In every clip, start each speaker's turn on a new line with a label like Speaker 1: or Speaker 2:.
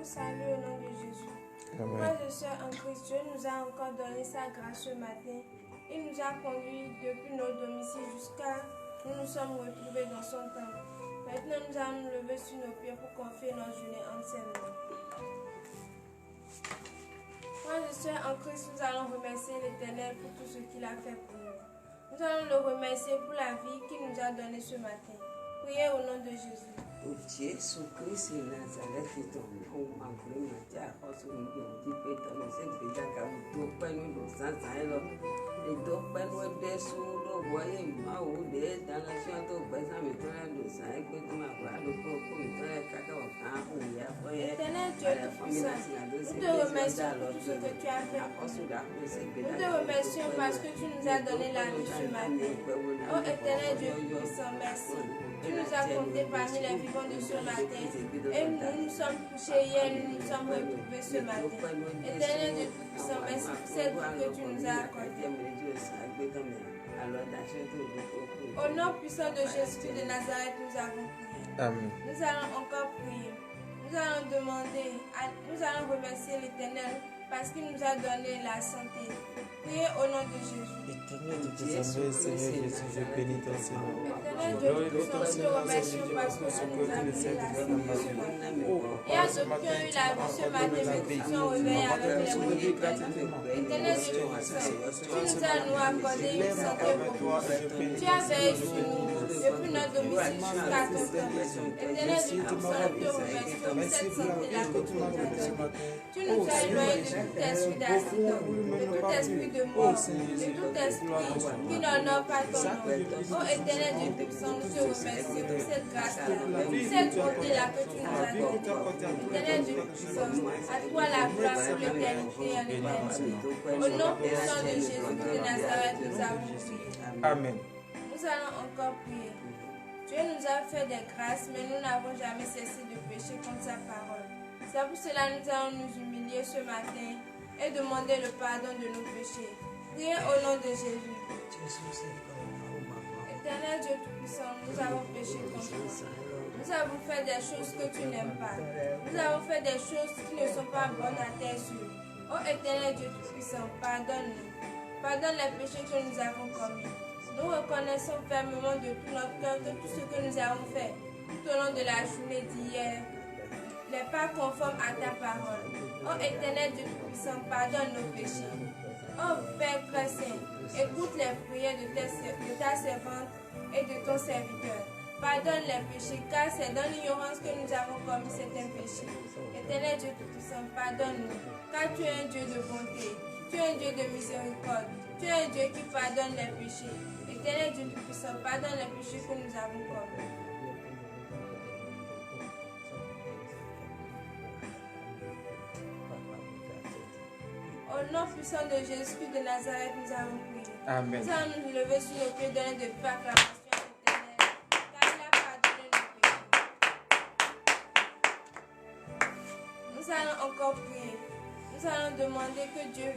Speaker 1: salue au nom de Jésus. Frères et sœurs en Christ, Dieu nous a encore donné sa grâce ce matin. Il nous a conduits depuis nos domiciles jusqu'à nous nous sommes retrouvés dans son temple. Maintenant, nous allons nous lever sur nos pieds pour confier notre journée anciennement. Frères et sœurs en Christ, nous allons remercier l'Éternel pour tout ce qu'il a fait pour nous. Nous allons le remercier pour la vie qu'il nous a donnée ce matin. Priez au nom de Jésus.
Speaker 2: Jésus Christ Nazareth ton magre matia osu ni di pe to no se pe da ka do pe no do san san lo e do pe no de su do boye ma o de da na si to pe san mi to na do san e pe to ma kwa lo ko mi to e ka ka o ka o ya o ye
Speaker 1: Éternel Dieu tout-puissant, nous te remercions pour tout ce que tu as fait pour nous. Nous te remercions parce que tu nous as donné la vie ce matin. Oh Éternel Dieu tout-puissant, merci. Tu nous as comptés parmi les vivants de ce matin. Et nous sommes couchés hier, nous nous sommes retrouvés ce matin. Éternel Dieu tout-puissant, merci pour cette vie que tu nous as accordée. Au nom puissant de Jésus de Nazareth, nous avons prié.
Speaker 3: Amen.
Speaker 1: Nous allons encore prier. Nous allons demander, nous allons remercier l'Éternel parce qu'il nous a donné la santé. Priez au nom de Jésus.
Speaker 3: Éternel Dieu, Seigneur Jésus, je bénis ton Seigneur.
Speaker 1: Éternel Dieu, nous te remercions parce que tu nous as donné la santé ce matin. Il y a ceux qui ont eu la vie ce matin, mais qui sont réveillés avec les mauvais traitements. Éternel Dieu, tu nous as nous accordé une santé pour nous. Tu as veillé sur nous depuis notre domicile jusqu'à ton temps. Éternel Dieu, nous te remercions pour cette santé-là que tu nous as donnée. Tu nous as éloignés de tout esprit d'accident, de tout esprit de mort, de tout esprit qui n'honore pas ton nom. Oh Éternel Dieu tout-puissant, nous te remercions pour cette grâce-là, pour cette bonté-là que tu nous as donnée. Éternel Dieu tout-puissant, à toi la gloire pour l'éternité en éternité. Au nom puissant de Jésus de Nazareth, nous avons prié.
Speaker 3: Amen.
Speaker 1: Nous allons encore prier. Dieu nous a fait des grâces, mais nous n'avons jamais cessé de pécher contre sa parole. C'est pour cela que nous allons nous humilier ce matin et demander le pardon de nos péchés. Priez au nom de Jésus. Éternel Dieu Tout-Puissant, nous avons péché contre toi. Nous avons fait des choses que tu n'aimes pas. Nous avons fait des choses qui ne sont pas bonnes à tes yeux. Oh Éternel Dieu Tout-Puissant, pardonne-nous. Pardonne les péchés que nous avons commis. Nous reconnaissons fermement de tout notre cœur que tout ce que nous avons fait tout au long de la journée d'hier n'est pas conforme à ta parole. Oh Éternel Dieu Tout-Puissant, pardonne nos péchés. Oh Père très saint, écoute les prières de ta servante et de ton serviteur. Pardonne les péchés, car c'est dans l'ignorance que nous avons commis certains péchés. Éternel Dieu Tout-Puissant, pardonne-nous, car tu es un Dieu de bonté, tu es un Dieu de miséricorde, tu es un Dieu qui pardonne les péchés. Éternel Dieu Tout-Puissant, pardonne les péchés que nous avons commis. Au nom puissant de Jésus de Nazareth, nous avons prié.
Speaker 3: Amen.
Speaker 1: Nous allons nous lever sur nos pieds, donner de paix acclamation à l'Éternel, car il a pardonné nos péchés. Nous allons encore prier. Nous allons demander que Dieu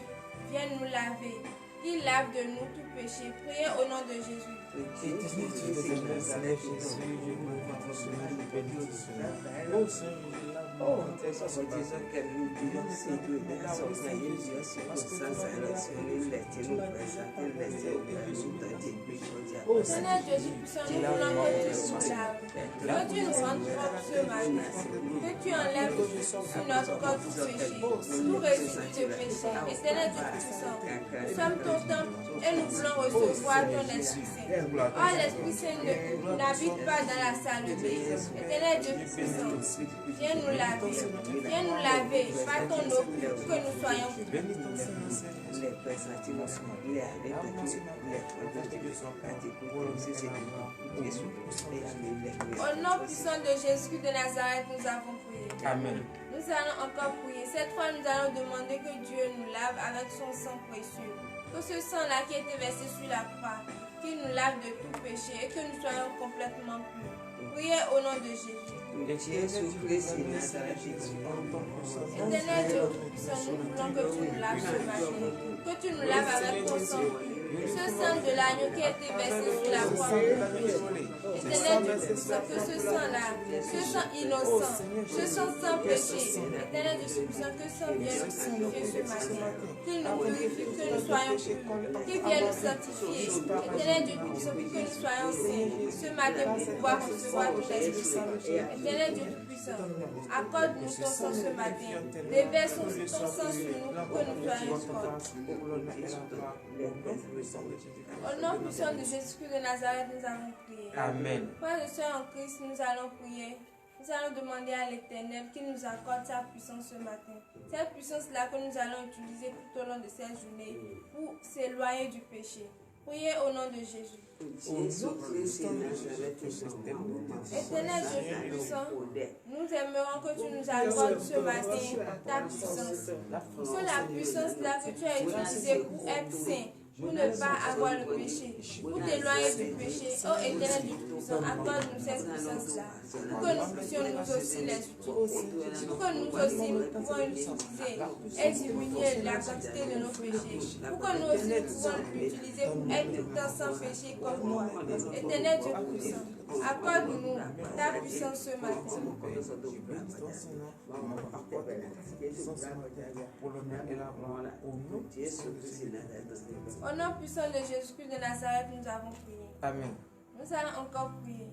Speaker 1: vienne nous laver. Il lave de nous tout péché. Priez au nom de Jésus.
Speaker 3: Éternel Dieu de Seigneur Jésus, je vous prie ton Seigneur, je bénis ton Seigneur. Oh Seigneur,
Speaker 2: Oh, Dios que Dios se tuve la sombra y el Dios se usa salvación y le tiene un presente y le tiene un presente de Dios.
Speaker 1: Seigneur Jésus puissant, nous voulons que tu nous laves, que tu nous rendes propres ce matin, que tu enlèves sur notre corps tout péché, tout résidu de péché. Éternel Dieu puissant, nous sommes ton temple et nous voulons recevoir ton Esprit Saint. Oh, l'Esprit Saint n'habite pas dans la saleté. Éternel Dieu puissant, viens nous laver. Viens nous laver par ton eau pour que nous soyons purs. Au nom puissant de Jésus de Nazareth, nous avons prié.
Speaker 3: Amen.
Speaker 1: Nous allons encore prier. Cette fois, nous allons demander que Dieu nous lave avec son sang précieux. Que ce sang-là qui a été versé sur la croix, qu'il nous lave de tout péché et que nous soyons complètement purs. Priez au nom de Jésus.
Speaker 2: Jésus Christ, Nazareth,
Speaker 1: Éternel Dieu Tout-Puissant, nous voulons que tu nous laves ce matin, que tu nous laves avec ton sang pur, ce sang de l'agneau qui a été versé sur la croix pour le péché. Éternel Dieu Tout-Puissant, que ce sang-là, ce sang innocent, ce sang sans péché, Éternel Dieu Tout-Puissant, que ce sang vienne nous sanctifier ce matin, qu'il nous purifie, que nous soyons purs, qu'il vienne nous sanctifier, Éternel Dieu Tout-Puissant, pour que nous soyons saints ce matin pour pouvoir recevoir ton Esprit Saint. Éternel Dieu Tout-Puissant, accorde-nous ton sang ce matin, déverse ton sang sur nous pour que nous soyons forts. Au nom puissant de Jésus-Christ de Nazareth, nous allons prier.
Speaker 3: Amen.
Speaker 1: Frères et sœurs en Christ, nous allons prier. Nous allons demander à l'Éternel qu'il nous accorde sa puissance ce matin. Cette puissance-là que nous allons utiliser tout au long de cette journée pour s'éloigner du péché. Priez au nom de Jésus. Éternel Dieu Tout-Puissant, nous aimerons que tu nous accordes ce matin ta puissance. Que la puissance-là que tu as utilisée pour être saint, pour ne pas avoir le péché, pour t'éloigner du péché. Oh Éternel Dieu Tout-Puissant, accorde-nous cette puissance-là, pour que nous puissions nous aussi les utiliser, pour que nous aussi nous pouvons l'utiliser et diminuer la quantité de nos péchés, pour que nous aussi nous pouvons l'utiliser pour être tout le temps sans péché comme toi. Éternel Dieu Tout-Puissant, accorde-nous ta puissance ce matin. Au nom puissant de Jésus-Christ de Nazareth, nous avons prié.
Speaker 3: Amen.
Speaker 1: Nous allons encore prier.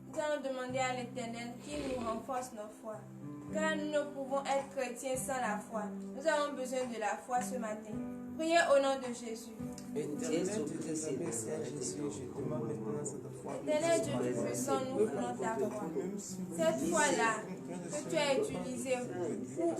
Speaker 1: Nous allons demander à l'Éternel qu'il nous renforce nos foi. Car nous ne pouvons être chrétiens sans la foi. Nous avons besoin de la foi ce matin. Priez au nom de Jésus.
Speaker 3: Éternel Dieu des armées, Seigneur Jésus, je demande maintenant cette foi.
Speaker 1: Éternel Dieu Tout-Puissant, nous voulons ta foi. Cette foi-là que tu as utilisée pour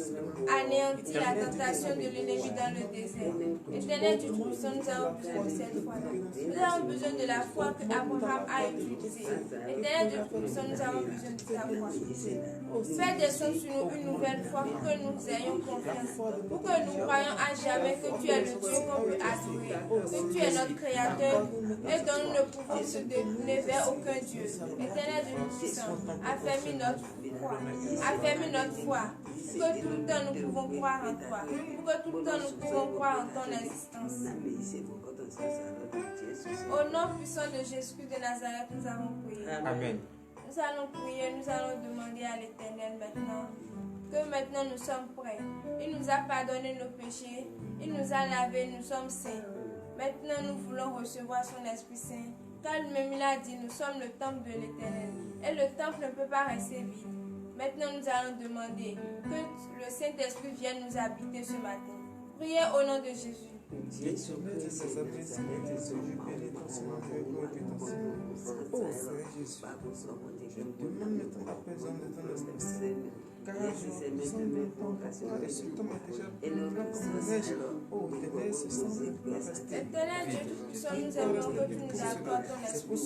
Speaker 1: anéantir la tentation de l'ennemi dans le désert. Éternel Dieu Tout-Puissant, nous avons besoin de cette foi-là. Nous avons besoin de la foi que Abraham a utilisée. Éternel Dieu Tout-Puissant, nous avons besoin de ta foi. Fais descendre sur nous une nouvelle foi pour que nous ayons confiance, pour que nous croyions à jamais que tu es le Dieu qu'on peut adorer, que tu es notre Créateur et dont nous ne pouvons se détourner vers aucun Dieu. Éternel Dieu Tout-Puissant, affermis notre foi, affermis notre foi, pour que tout le temps nous pouvons croire en toi, pour que tout le temps nous pouvons croire en ton existence. Au nom puissant de Jésus-Christ de Nazareth, nous avons prié.
Speaker 3: Amen.
Speaker 1: Nous allons prier, nous allons demander à l'Éternel maintenant que maintenant nous sommes prêts. Il nous a pardonné nos péchés, il nous a lavés, nous sommes saints. Maintenant nous voulons recevoir son Esprit Saint, car lui-même il a dit, nous sommes le temple de l'Éternel et le temple ne peut pas rester vide. Maintenant nous allons demander que le Saint-Esprit vienne nous habiter ce matin. Priez au nom de Jésus.
Speaker 3: Car je suis maintenant et ce temps est déjà
Speaker 1: Éternel Dieu Tout-Puissant, nous aimons que tu nous accordes ton Esprit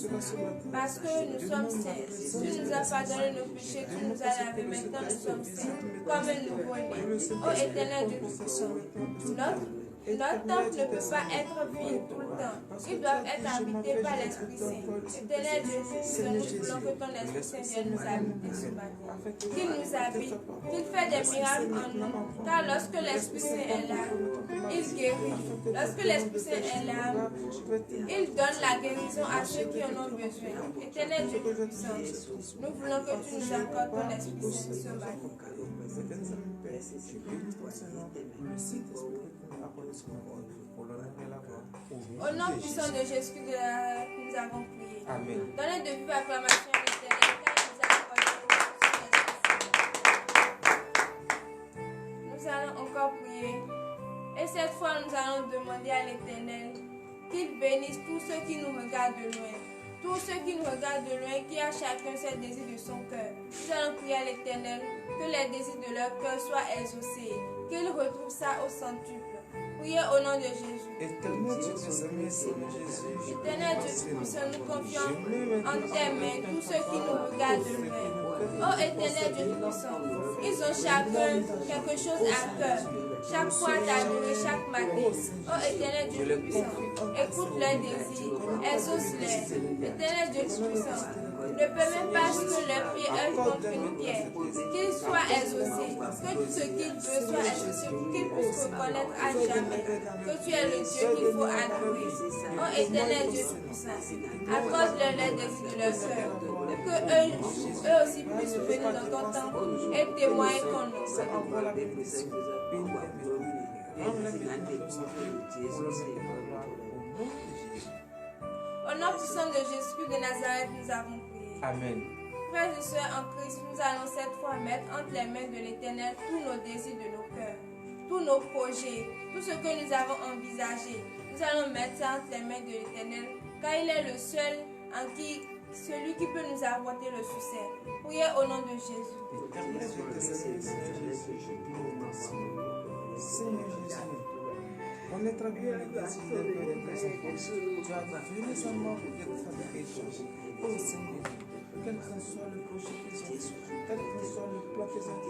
Speaker 1: parce que nous sommes saints. Tu nous as pardonné nos péchés, tu nous as lavés, maintenant nous sommes saints comme un nouveau-né. Oh Éternel Dieu Tout-Puissant, notre temple ne peut pas être vide tout le temps. Ils doivent être habités par l'Esprit Saint. Éternel Dieu Tout-Puissant, nous voulons que ton Esprit Saint vienne nous habiter ce matin. Qu'il nous habite, qu'il fait des miracles en nous. Car lorsque l'Esprit Saint est là, il guérit. Lorsque l'Esprit Saint est là, il donne la guérison à ceux qui en ont besoin. Éternel Dieu Tout-Puissant, nous voulons que tu nous accordes ton Esprit Saint ce matin. Au nom puissant de Jésus que nous avons prié.
Speaker 3: Amen.
Speaker 1: Donnez de vives acclamations à l'Éternel car il nous a accordé. Nous allons encore prier. Et cette fois, nous allons demander à l'Éternel qu'il bénisse tous ceux qui nous regardent de loin. Tous ceux qui nous regardent de loin, qui a chacun ses désirs de son cœur. Nous allons prier à l'Éternel que les désirs de leur cœur soient exaucés, qu'ils retrouvent ça au centuple. Priez au nom de Jésus.
Speaker 3: Éternel Dieu des armées, Seigneur Jésus,
Speaker 1: Éternel Dieu Tout-Puissant, nous confions en tes mains tous ceux qui nous regardent de loin. Oh Éternel Dieu Tout-Puissant, ils ont chacun quelque chose à cœur. chaque fois t'adorer chaque matin. Oh éternel Dieu Tout-Puissant, écoute leurs désirs, exauce-les. Éternel Dieu Tout-Puissant, ne permets pas que leurs prières contre une pierre, qu'ils soient exaucés, que tout ce qu'ils veulent soit exaucé, pour qu'ils puissent reconnaître à jamais que tu es le Dieu qu'il faut adorer. Oh éternel Dieu Tout-Puissant, accorde-leur les désirs de leur cœur, que eux aussi puissent venir dans ton temple et témoigner qu'on nous. Au nom puissant de Jésus-Christ de Nazareth, nous avons prié.
Speaker 3: Amen.
Speaker 1: Frères et sœurs en Christ, nous allons cette fois mettre entre les mains de l'Éternel tous nos désirs de nos cœurs, tous nos projets, tout ce que nous avons envisagé. Nous allons mettre ça entre les mains de l'Éternel, car il est le seul celui qui peut nous apporter le succès. Priez au nom de Jésus.
Speaker 3: Seigneur Jésus, on est très bien les désirs de tes enfants. Tu as venu seulement pour que nous fassions échanger. Oh Seigneur, quel que soit le projet qu'ils ont, quel que soit le plan qu'ils ont,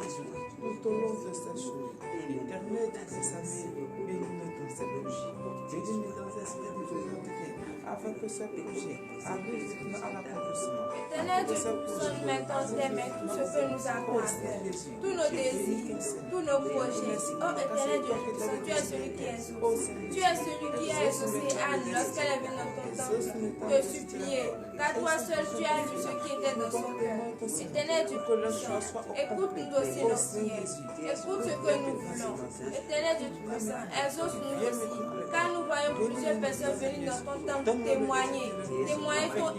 Speaker 3: tout au long de cette journée, l'Éternel de tes amis, bénis-nous dans ces projets. Bénis-nous dans ces spiritualités, afin que ce projet arrive à l'accomplissement.
Speaker 1: Éternel Dieu Tout-Puissant, nous mettons dans tes mains tout ce que nous avons à faire, tous nos désirs, tous nos projets. Oh Éternel Dieu Tout-Puissant, tu es celui qui exauce. Tu es celui qui a exaucé Anne lorsqu'elle est venue dans ton temple te supplier, car toi seul tu as lu ce qui était dans son cœur. Éternel Dieu Tout-Puissant, écoute-nous aussi nos prières, écoute ce que nous voulons. Éternel Dieu Tout-Puissant, exauce-nous aussi, car nous voyons plusieurs personnes venir dans ton temple pour témoigner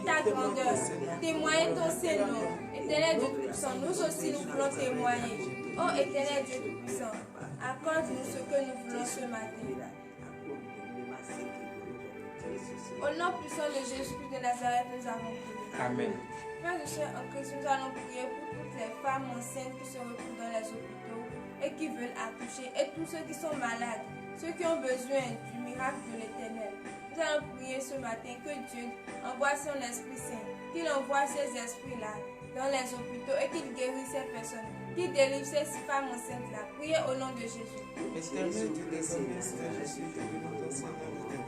Speaker 1: ta grandeur, témoigner ton Seigneur. Éternel Dieu Tout-Puissant, nous aussi nous voulons témoigner. Oh Éternel Dieu Tout-Puissant, accorde-nous ce que nous voulons ce matin. Au nom puissant de Jésus-Christ de Nazareth, nous avons prié.
Speaker 3: Amen.
Speaker 1: Frères et sœurs en Christ, nous allons prier pour toutes les femmes enceintes qui se retrouvent dans les hôpitaux et qui veulent accoucher, et tous ceux qui sont malades, ceux qui ont besoin du miracle de l'Éternel. Nous allons prier ce matin que Dieu envoie son Esprit Saint, qu'il envoie ces esprits-là dans les hôpitaux et qu'il guérisse ces personnes, qu'il délivre ces femmes enceintes-là. Priez au nom de Jésus.
Speaker 3: Éternel Dieu des armées, Seigneur Jésus, je veux notre Seigneur et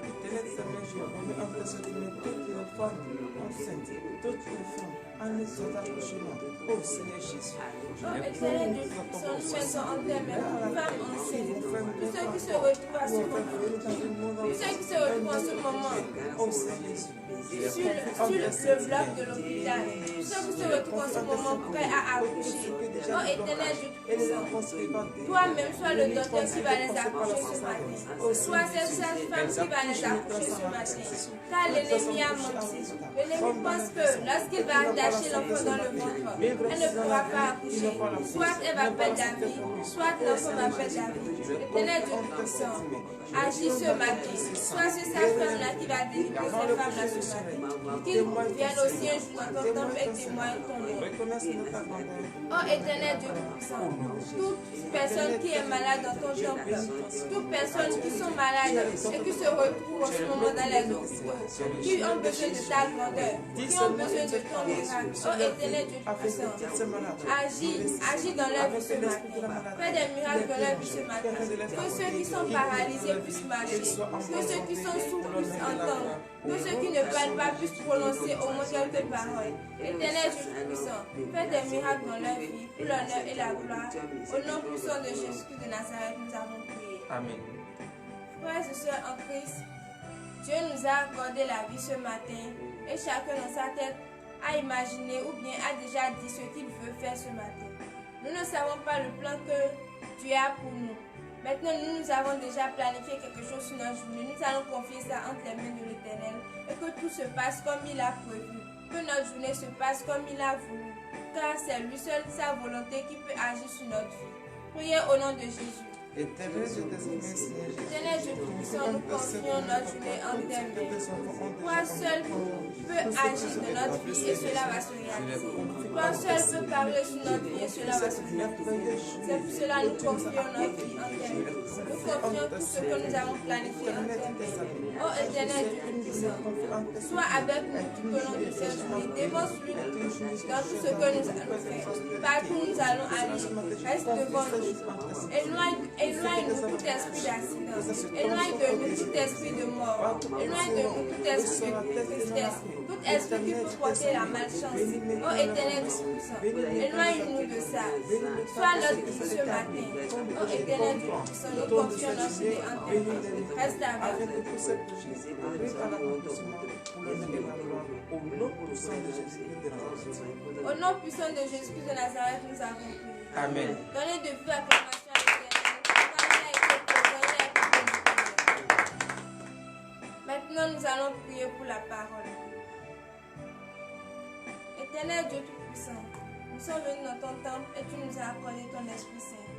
Speaker 3: Éternel Seigneur, je remets en personne toutes les femmes enceintes, toutes les femmes en état d'accouchement. Oh Seigneur Jésus.
Speaker 1: Oh Éternel Dieu Tout-Puissant, nous mettons en tes mains toutes femmes enceintes, tous ceux qui se retrouvent à ce moment, tous ceux qui se retrouvent en ce moment,
Speaker 3: Oh Seigneur Jésus.
Speaker 1: sur le bloc de l'hôpital, tous ceux qui se retrouvent en ce moment prêts à accoucher. Oh Éternel Dieu Tout-Puissant, toi-même sois le docteur qui va les accoucher ce matin, sois cette sage-femme qui va les accoucher ce matin, car l'ennemi a menti. L'ennemi pense que lorsqu'il va attacher l'enfant dans le ventre, elle ne pourra pas accoucher, soit elle va perdre la vie, soit l'enfant va perdre la vie. Éternel Dieu Tout-Puissant, agis ce matin, sois cette sage-femme-là qui va délivrer ces femmes-là ce matin, qu'ils viennent aussi un jour dans ton temple et témoignent ton nom. Oh Éternel Dieu Tout-Puissant, toute personne qui est malade dans ton temple, toute personne qui sont malades et qui se retrouvent en ce moment dans les hôpitaux, qui ont besoin de ta grandeur, qui ont besoin de ton miracle. Oh Éternel Dieu Tout-Puissant, agis dans leur vie ce matin. Fais des miracles dans leur vie ce matin. Que ceux qui sont paralysés puissent marcher, que ceux qui sont sourds puissent entendre, que ceux qui ne parlent pas puissent prononcer au moins quelques paroles. Éternel Dieu Tout-Puissant, fais des miracles dans leur vie, pour l'honneur et la gloire. Au nom puissant de Jésus-Christ de Nazareth, nous avons prié.
Speaker 3: Amen.
Speaker 1: Frères et sœurs en Christ, Dieu nous a accordé la vie ce matin et chacun dans sa tête a imaginé ou bien a déjà dit ce qu'il veut faire ce matin. Nous ne savons pas le plan que Dieu a pour nous. Maintenant, nous avons déjà planifié quelque chose sur notre journée. Nous allons confier ça entre les mains de l'Éternel et que tout se passe comme il a prévu. Que notre journée se passe comme il a voulu. Car c'est lui seul, sa volonté, qui peut agir sur notre vie. Priez au nom de Jésus.
Speaker 3: Éternel Dieu des armées, Seigneur Jésus.
Speaker 1: Éternel Dieu Tout-Puissant, Tout-Puissant, nous confions notre journée en tes mains. Toi seul peux agir de notre vie et cela va se réaliser. Toi seul peux parler sur notre vie et cela va se réaliser. C'est pour cela que nous confions notre vie en tes mains. Nous confions tout ce que nous avons planifié en tes mains. Ô éternel Dieu Tout-Puissant, sois avec nous tout au long de cette journée. Démontre-nous dans tout ce que nous allons faire. Partout où nous allons aller, reste devant nous. Éloigne-nous tout esprit d'accident. Éloigne de nous tout esprit de mort. Éloigne de nous tout esprit de tristesse. Tout esprit qui peut porter la malchance. Ô éternel Tout-Puissant, éloigne-nous de ça. Sois notre guide ce matin. Ô éternel Tout-Puissant, nous confions notre vie en tes mains. Reste avec nous. Au nom puissant de Jésus-Christ de Nazareth, nous avons prié.
Speaker 3: Amen.
Speaker 1: Donnez de vive acclamation à l'Éternel. Maintenant, nous allons prier pour la parole. Éternel Dieu Tout-Puissant, nous sommes venus dans ton temple et tu nous as accordé ton Esprit Saint.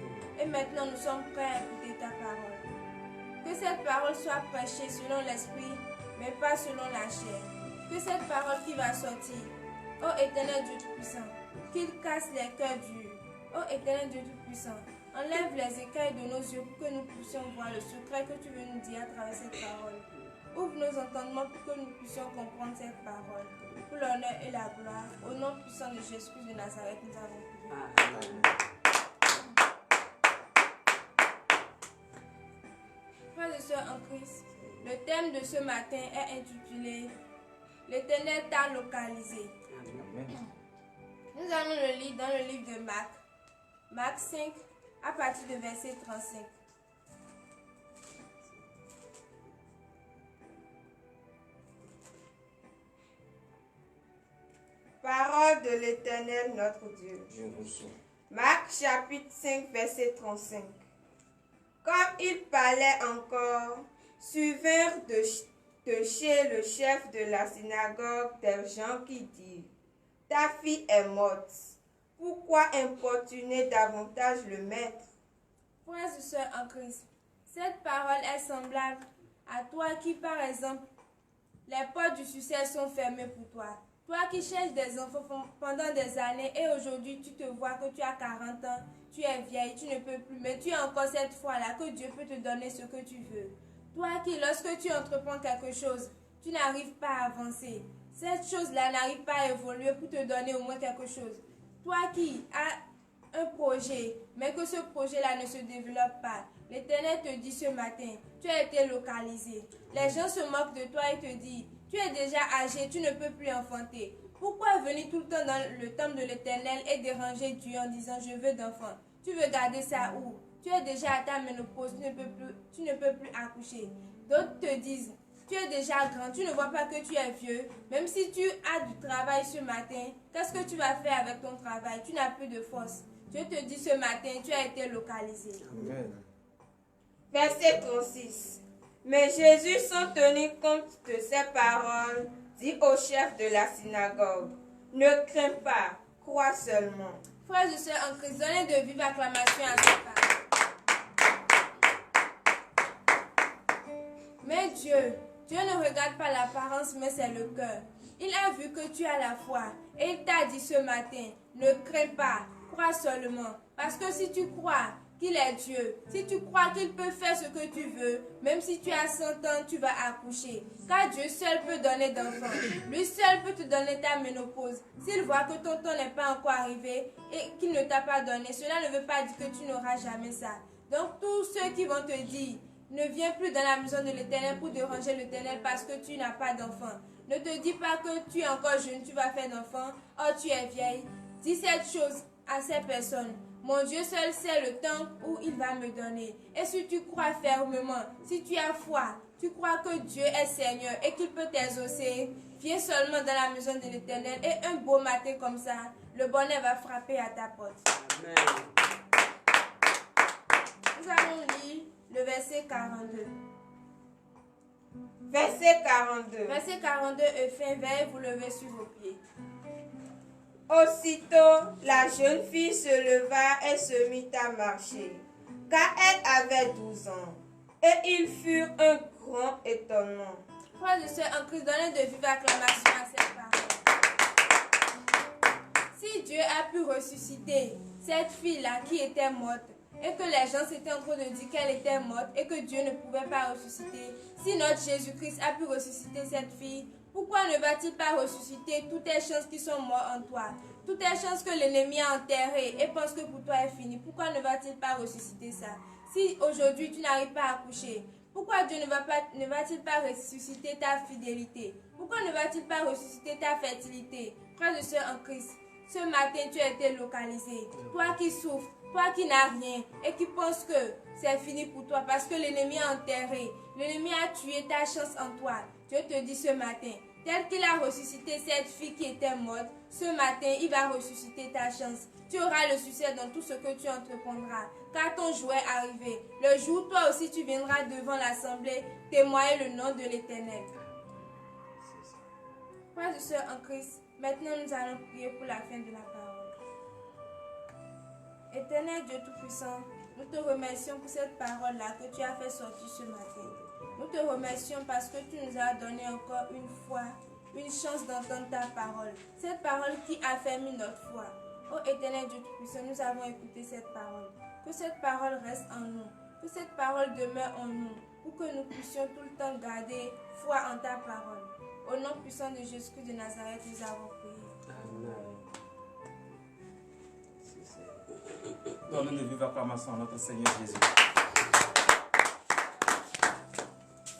Speaker 1: Et maintenant, nous sommes prêts à écouter ta parole. Que cette parole soit prêchée selon l'Esprit, mais pas selon la chair. Que cette parole qui va sortir, ô éternel Dieu Tout-Puissant, qu'il casse les cœurs durs. Ô éternel Dieu Tout-Puissant, enlève les écailles de nos yeux pour que nous puissions voir le secret que tu veux nous dire à travers cette parole. Ouvre nos entendements pour que nous puissions comprendre cette parole. Pour l'honneur et la gloire, au nom puissant de Jésus-Christ de Nazareth, nous avons prié. Frères et sœurs en Christ, le thème de ce matin est intitulé « L'Éternel t'a localisé ». Nous allons le lire dans le livre de Marc. Marc 5, à partir de verset 35.
Speaker 4: Parole de l'Éternel notre Dieu. Marc chapitre 5 verset 35. Comme il parlait encore, survinrent de chez le chef de la synagogue des gens qui dirent: Ta fille est morte. Pourquoi importuner davantage le maître?
Speaker 1: Frères et sœurs en Christ, cette parole est semblable à toi qui, par exemple, les portes du succès sont fermées pour toi. Toi qui cherches des enfants pendant des années et aujourd'hui tu te vois que tu as 40 ans, tu es vieille, tu ne peux plus, mais tu as encore cette foi-là que Dieu peut te donner ce que tu veux. Toi qui, lorsque tu entreprends quelque chose, tu n'arrives pas à avancer. Cette chose-là n'arrive pas à évoluer pour te donner au moins quelque chose. Toi qui as un projet, mais que ce projet-là ne se développe pas, l'Éternel te dit ce matin, tu as été localisé. Les gens se moquent de toi et te disent, tu es déjà âgé, tu ne peux plus enfanter. Pourquoi venir tout le temps dans le temple de l'Éternel et déranger Dieu en disant, je veux d'enfants? Tu veux garder ça où? Tu es déjà à ta ménopause, tu ne peux plus accoucher. D'autres te disent, tu es déjà grand, tu ne vois pas que tu es vieux. Même si tu as du travail ce matin, qu'est-ce que tu vas faire avec ton travail? Tu n'as plus de force. Dieu te dit ce matin, tu as été localisé.
Speaker 3: Amen.
Speaker 4: Verset 36. Mais Jésus, sans tenir compte de ces paroles, dit au chef de la synagogue: Ne crains pas, crois seulement.
Speaker 1: Frères et sœurs en Christ, donnez de vives acclamations à cette parole. Mais Dieu ne regarde pas l'apparence, mais c'est le cœur. Il a vu que tu as la foi et il t'a dit ce matin, ne crains pas, crois seulement. Parce que si tu crois qu'il est Dieu, si tu crois qu'il peut faire ce que tu veux, même si tu as 100 ans, tu vas accoucher. Car Dieu seul peut donner d'enfants. Lui seul peut te donner ta ménopause. S'il voit que ton temps n'est pas encore arrivé et qu'il ne t'a pas donné, cela ne veut pas dire que tu n'auras jamais ça. Donc tous ceux qui vont te dire, ne viens plus dans la maison de l'Éternel pour déranger l'Éternel parce que tu n'as pas d'enfant. Ne te dis pas que tu es encore jeune, tu vas faire d'enfant. Oh, tu es vieille. Dis cette chose à ces personnes. Mon Dieu seul sait le temps où il va me donner. Et si tu crois fermement, si tu as foi, tu crois que Dieu est Seigneur et qu'il peut t'exaucer, viens seulement dans la maison de l'Éternel et un beau matin comme ça, le bonheur va frapper à ta porte.
Speaker 2: Amen.
Speaker 1: Nous allons lire le verset 42.
Speaker 4: Verset 42.
Speaker 1: Verset 42 et fin, veuillez vous lever sur vos pieds.
Speaker 4: Aussitôt, la jeune fille se leva et se mit à marcher, car elle avait 12 ans. et ils furent un grand étonnement.
Speaker 1: Frères et sœurs en Christ, donnez de vives acclamations à cette parole. Si Dieu a pu ressusciter cette fille-là qui était morte, et que les gens s'étaient en train de dire qu'elle était morte et que Dieu ne pouvait pas ressusciter, si notre Jésus-Christ a pu ressusciter cette fille, pourquoi ne va-t-il pas ressusciter toutes les chances qui sont mortes en toi, toutes les chances que l'ennemi a enterrées et pense que pour toi est fini? Pourquoi ne va-t-il pas ressusciter ça? Si aujourd'hui tu n'arrives pas à accoucher, pourquoi Dieu ne va-t-il pas ressusciter ta fidélité? Pourquoi ne va-t-il pas ressusciter ta fertilité? Frères et sœurs en Christ, ce matin tu as été localisé. Toi qui souffres, toi qui n'as rien et qui penses que c'est fini pour toi parce que l'ennemi a enterré, l'ennemi a tué ta chance en toi. Dieu te dit ce matin, tel qu'il a ressuscité cette fille qui était morte, ce matin il va ressusciter ta chance. Tu auras le succès dans tout ce que tu entreprendras, car ton jour est arrivé. Le jour, toi aussi, tu viendras devant l'assemblée témoigner le nom de l'Éternel. Frères et sœurs en Christ, maintenant nous allons prier pour la fin de la parole. Éternel Dieu Tout-Puissant, nous te remercions pour cette parole-là que tu as fait sortir ce matin. Nous te remercions parce que tu nous as donné encore une fois une chance d'entendre ta parole. Cette parole qui affermit notre foi. Ô Éternel Dieu Tout-Puissant, nous avons écouté cette parole. Que cette parole reste en nous. Que cette parole demeure en nous. Pour que nous puissions tout le temps garder foi en ta parole. Au nom puissant de Jésus-Christ de Nazareth, nous avons prié.
Speaker 2: Amen.
Speaker 3: Donnez de vive acclamation à notre Seigneur Jésus.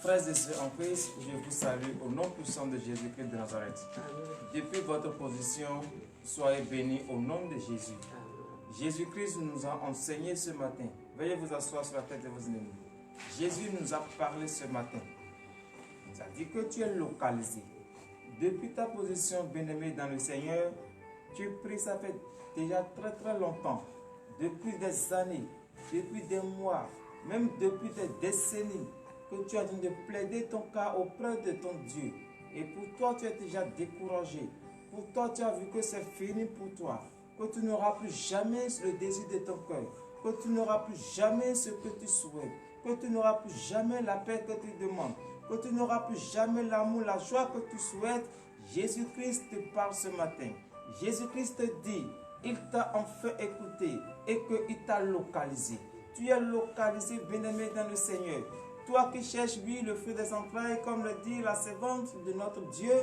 Speaker 3: Frères et sœurs en Christ, je vous salue au nom puissant de Jésus-Christ de Nazareth. Depuis votre position, soyez bénis au nom de Jésus. Jésus-Christ nous a enseigné ce matin. Veuillez vous asseoir sur la tête de vos ennemis. Jésus nous a parlé ce matin. Il nous a dit que tu es localisé. Depuis ta position, bien-aimé dans le Seigneur, tu pries, ça fait déjà très très longtemps. Depuis des années, depuis des mois, même depuis des décennies, que tu es en train de plaider ton cas auprès de ton Dieu. Et pour toi, tu es déjà découragé. Pour toi, tu as vu que c'est fini pour toi. Que tu n'auras plus jamais le désir de ton cœur. Que tu n'auras plus jamais ce que tu souhaites. Que tu n'auras plus jamais la paix que tu demandes. Que tu n'auras plus jamais l'amour, la joie que tu souhaites. Jésus-Christ te parle ce matin. Jésus-Christ te dit, il t'a enfin écouté et qu'il t'a localisé. Tu es localisé, bien-aimé dans le Seigneur. Toi qui cherches, oui, le fruit des entrailles, comme le dit la servante de notre Dieu,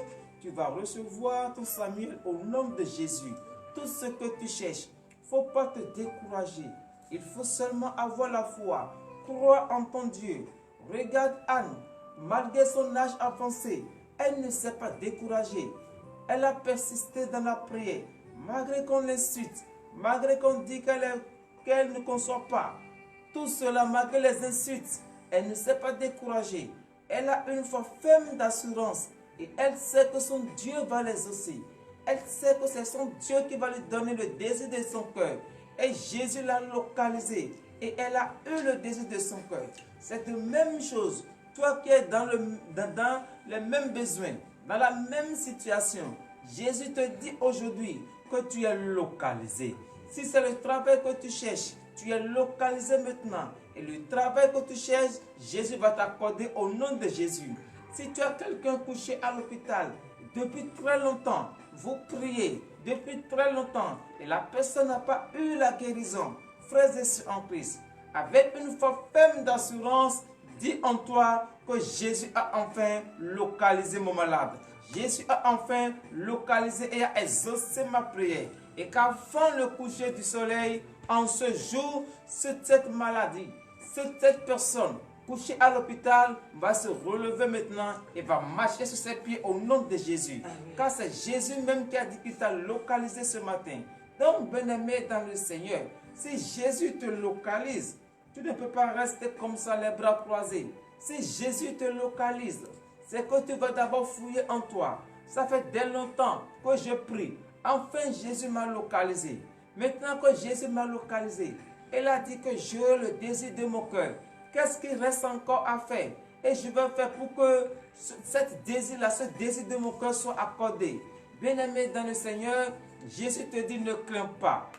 Speaker 3: tu vas recevoir ton Samuel au nom de Jésus. Tout ce que tu cherches, il ne faut pas te décourager. Il faut seulement avoir la foi. Crois en ton Dieu. Regarde Anne, malgré son âge avancé, elle ne s'est pas découragée. Elle a persisté dans la prière. Malgré qu'on l'insulte, malgré qu'on dit qu'elle ne conçoit pas, tout cela, malgré les insultes, elle ne s'est pas découragée. Elle a une foi ferme d'assurance et elle sait que son Dieu va l'exaucer. Elle sait que c'est son Dieu qui va lui donner le désir de son cœur. Et Jésus l'a localisée et elle a eu le désir de son cœur. C'est la même chose. Toi qui es dans les mêmes besoins, dans la même situation, Jésus te dit aujourd'hui que tu es localisé. Si c'est le travail que tu cherches, tu es localisé maintenant. Et le travail que tu cherches, Jésus va t'accorder au nom de Jésus. Si tu as quelqu'un couché à l'hôpital depuis très longtemps, vous priez depuis très longtemps et la personne n'a pas eu la guérison, frères et sœurs en Christ, avec une foi ferme d'assurance, dis en toi que Jésus a enfin localisé mon malade. Jésus a enfin localisé et a exaucé ma prière. Et qu'avant le coucher du soleil, en ce jour, cette maladie, cette personne couchée à l'hôpital va se relever maintenant et va marcher sur ses pieds au nom de Jésus. Car c'est Jésus même qui a dit qu'il t'a localisé ce matin. Donc, bien-aimé dans le Seigneur, si Jésus te localise, tu ne peux pas rester comme ça les bras croisés. Si Jésus te localise, c'est que tu vas d'abord fouiller en toi. Ça fait dès longtemps que je prie. Enfin, Jésus m'a localisé. Maintenant que Jésus m'a localisé, il a dit que j'ai le désir de mon cœur. Qu'est-ce qu'il reste encore à faire? Et je vais faire pour que ce désir de mon cœur soit accordé. Bien-aimé dans le Seigneur, Jésus te dit ne crains pas.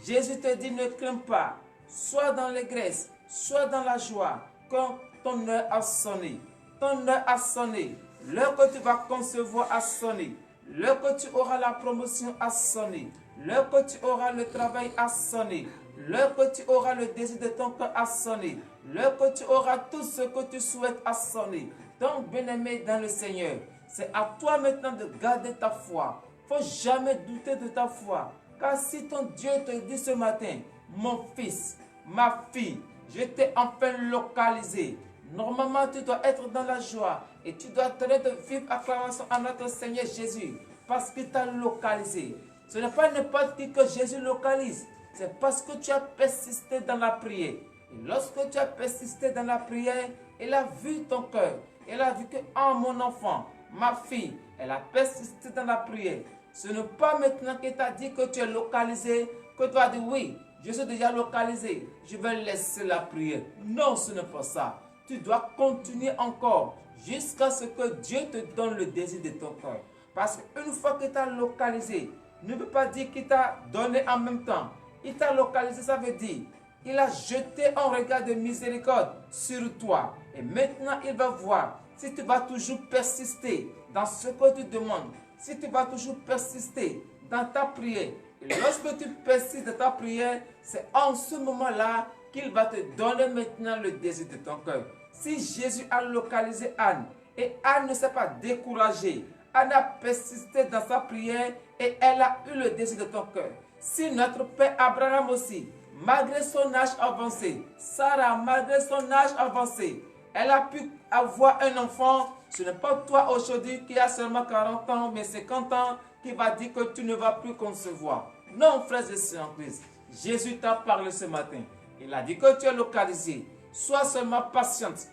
Speaker 3: Jésus te dit ne crains pas. Sois dans l'allégresse, sois dans la joie. Quand ton heure a sonné. Ton heure a sonné. L'heure que tu vas concevoir a sonné. L'heure que tu auras la promotion a sonné. L'heure que tu auras le travail a sonné. L'heure que tu auras le désir de ton cœur a sonné. L'heure que tu auras tout ce que tu souhaites a sonné. Donc, bien-aimé dans le Seigneur, c'est à toi maintenant de garder ta foi. Il ne faut jamais douter de ta foi. Car si ton Dieu te dit ce matin, mon fils, ma fille, je t'ai enfin localisé. Normalement, tu dois être dans la joie et tu dois tenir de vivre acclamation à notre Seigneur Jésus parce qu'il t'a localisé. Ce n'est pas n'importe qui que Jésus localise. C'est parce que tu as persisté dans la prière. Et lorsque tu as persisté dans la prière, il a vu ton cœur. Il a vu que, mon enfant, ma fille, elle a persisté dans la prière. Ce n'est pas maintenant qu'il t'a dit que tu es localisé, que tu as dit oui, je suis déjà localisé, je vais laisser la prière. Non, ce n'est pas ça. Tu dois continuer encore jusqu'à ce que Dieu te donne le désir de ton cœur. Parce qu'une fois qu'il t'a localisé, ne veut pas dire qu'il t'a donné en même temps. Il t'a localisé, ça veut dire il a jeté un regard de miséricorde sur toi. Et maintenant, il va voir si tu vas toujours persister dans ce que tu demandes. Si tu vas toujours persister dans ta prière. Et lorsque tu persistes dans ta prière, c'est en ce moment-là qu'il va te donner maintenant le désir de ton cœur. Si Jésus a localisé Anne et Anne ne s'est pas découragée, Anne a persisté dans sa prière et elle a eu le désir de ton cœur. Si notre père Abraham aussi, malgré son âge avancé, Sarah, malgré son âge avancé, elle a pu avoir un enfant. Ce n'est pas toi aujourd'hui qui as seulement 40 ans, mais 50 ans, qui va dire que tu ne vas plus concevoir. Non, frères et sœurs en Christ, Jésus t'a parlé ce matin. Il a dit que tu es localisé. Sois seulement patiente.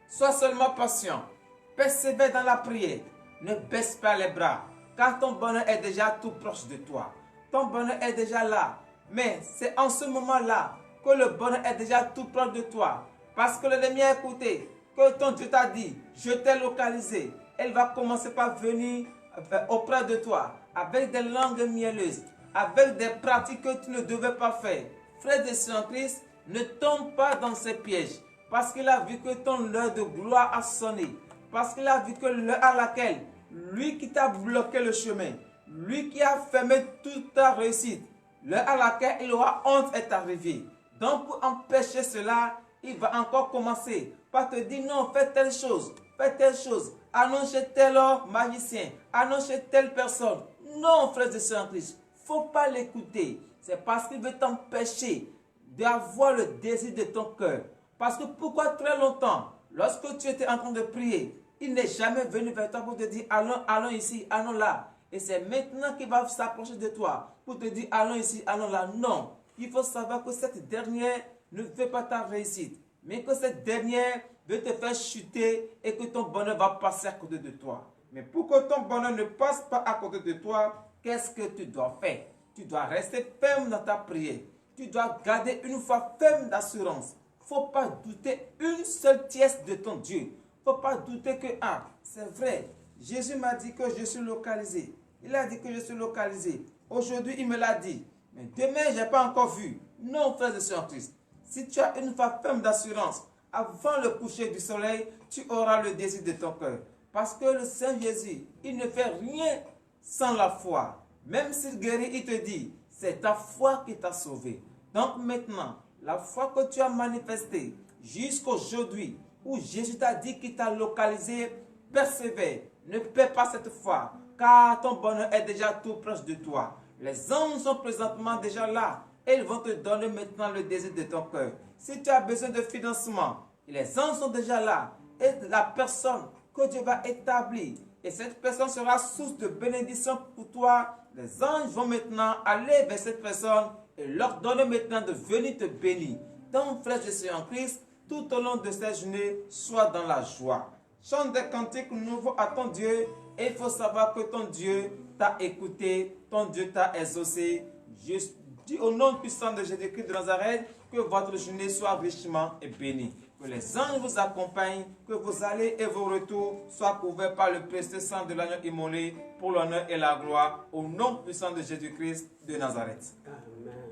Speaker 3: Sois seulement patient. Persévère dans la prière. Ne baisse pas les bras, car ton bonheur est déjà tout proche de toi. Ton bonheur est déjà là. Mais c'est en ce moment-là que le bonheur est déjà tout proche de toi. Parce que l'ennemi a écouté que ton Dieu t'a dit, je t'ai localisé. Elle va commencer par venir auprès de toi avec des langues mielleuses, avec des pratiques que tu ne devais pas faire. Frères et sœurs en Christ, ne tombe pas dans ces pièges. Parce qu'il a vu que ton heure de gloire a sonné. Parce qu'il a vu que l'heure à laquelle, lui qui t'a bloqué le chemin, lui qui a fermé toute ta réussite, l'heure à laquelle il aura honte est arrivée. Donc pour empêcher cela, il va encore commencer par te dire non, fais telle chose, allons chez tel magicien, allons chez telle personne. Non, frères et sœurs en Christ, il ne faut pas l'écouter. C'est parce qu'il veut t'empêcher d'avoir le désir de ton cœur. Parce que pourquoi très longtemps, lorsque tu étais en train de prier, il n'est jamais venu vers toi pour te dire allons ici, allons là. Et c'est maintenant qu'il va s'approcher de toi pour te dire allons ici, allons là. Non, il faut savoir que cette dernière ne veut pas ta réussite, mais que cette dernière veut te faire chuter et que ton bonheur va passer à côté de toi. Mais pour que ton bonheur ne passe pas à côté de toi, qu'est-ce que tu dois faire? Tu dois rester ferme dans ta prière. Tu dois garder une foi ferme d'assurance. Il ne faut pas douter une seule pièce de ton Dieu. Il ne faut pas douter que, c'est vrai, Jésus m'a dit que je suis localisé. Il a dit que je suis localisé. Aujourd'hui, il me l'a dit. Mais demain, je n'ai pas encore vu. Non, frères et sœurs en Christ. Si tu as une foi ferme d'assurance, avant le coucher du soleil, tu auras le désir de ton cœur. Parce que le Saint Jésus, il ne fait rien sans la foi. Même s'il guérit, il te dit, c'est ta foi qui t'a sauvé. Donc maintenant, la foi que tu as manifestée jusqu'aujourd'hui, où Jésus t'a dit qu'il t'a localisé, persévère, ne perds pas cette foi, car ton bonheur est déjà tout proche de toi. Les anges sont présentement déjà là, et ils vont te donner maintenant le désir de ton cœur. Si tu as besoin de financement, les anges sont déjà là, et la personne que Dieu va établir, et cette personne sera source de bénédiction pour toi. Les anges vont maintenant aller vers cette personne et leur donner maintenant de venir te bénir. Donc, frères et sœurs en Christ, tout au long de cette journée, sois dans la joie. Chante des cantiques nouveaux à ton Dieu et il faut savoir que ton Dieu t'a écouté, ton Dieu t'a exaucé. Je dis au nom puissant de Jésus-Christ de Nazareth que votre journée soit richement bénie. Que les anges vous accompagnent, que vos allées et vos retours soient couverts par le précieux sang de l'agneau immolé pour l'honneur et la gloire, au nom puissant de Jésus-Christ de Nazareth.
Speaker 2: Amen.